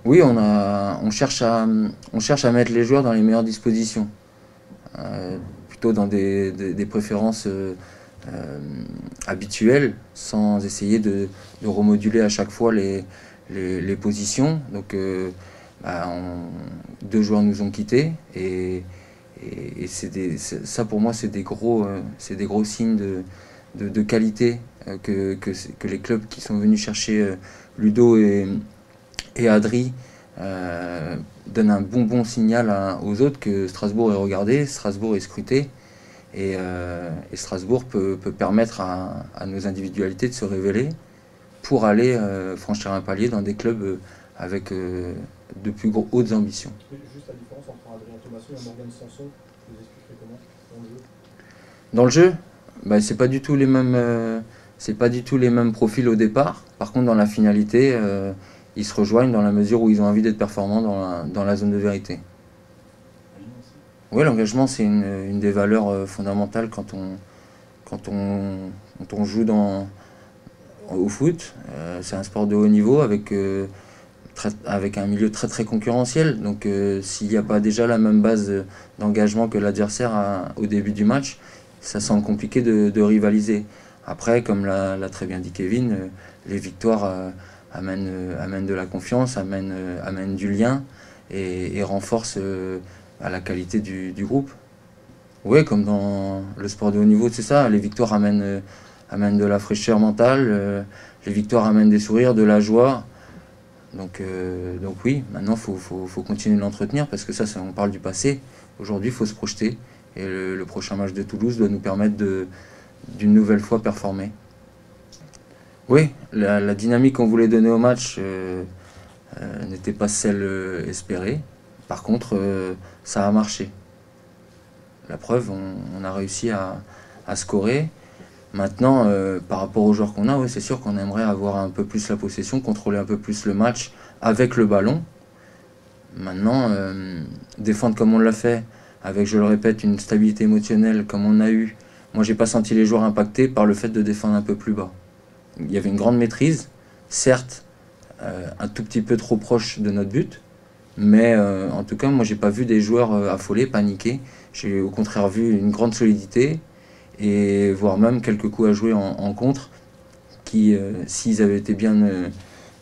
Oui, on cherche à mettre les joueurs dans les meilleures dispositions, plutôt dans des préférences euh, habituelles, sans essayer de remoduler à chaque fois les positions. Donc, bah, deux joueurs nous ont quittés et ça pour moi c'est des gros signes de qualité que les clubs qui sont venus chercher Ludo et Adri donnent un bon signal aux autres que Strasbourg est regardé, Strasbourg est scruté et Strasbourg peut permettre à nos individualités de se révéler pour aller franchir un palier dans des clubs avec de plus hautes ambitions. Juste la différence entre un Adrien Thomasson et un Morgan Sanson, vous expliquerez comment dans le jeu? Dans le jeu, bah, c'est pas du tout les mêmes profils au départ. Par contre, dans la finalité, ils se rejoignent dans la mesure où ils ont envie d'être performants dans la zone de vérité. Oui, l'engagement, c'est une des valeurs fondamentales quand on joue au foot. C'est un sport de haut niveau avec un milieu très concurrentiel. Donc s'il n'y a pas déjà la même base d'engagement que l'adversaire au début du match, ça semble compliqué de rivaliser. Après, comme l'a très bien dit Kevin, les victoires amènent de la confiance, amènent du lien et renforcent à la qualité du groupe. Oui, comme dans le sport de haut niveau, c'est ça. Les victoires amènent de la fraîcheur mentale, les victoires amènent des sourires, de la joie. Donc oui, maintenant faut continuer de l'entretenir parce que ça, on parle du passé. Aujourd'hui, il faut se projeter. Et le prochain match de Toulouse doit nous permettre d'une nouvelle fois performer. Oui, la dynamique qu'on voulait donner au match n'était pas celle espérée. Par contre, ça a marché. La preuve, on a réussi à scorer. Maintenant, par rapport aux joueurs qu'on a, ouais, c'est sûr qu'on aimerait avoir un peu plus la possession, contrôler un peu plus le match avec le ballon. Maintenant, défendre comme on l'a fait, avec, je le répète, une stabilité émotionnelle comme on a eu. Moi, j'ai pas senti les joueurs impactés par le fait de défendre un peu plus bas. Il y avait une grande maîtrise, certes, un tout petit peu trop proche de notre but, mais en tout cas, moi, j'ai pas vu des joueurs affolés, paniquer. J'ai au contraire vu une grande solidité et voire même quelques coups à jouer en contre qui, s'ils avaient été bien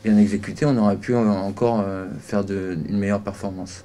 exécutés, on aurait pu encore faire une meilleure performance.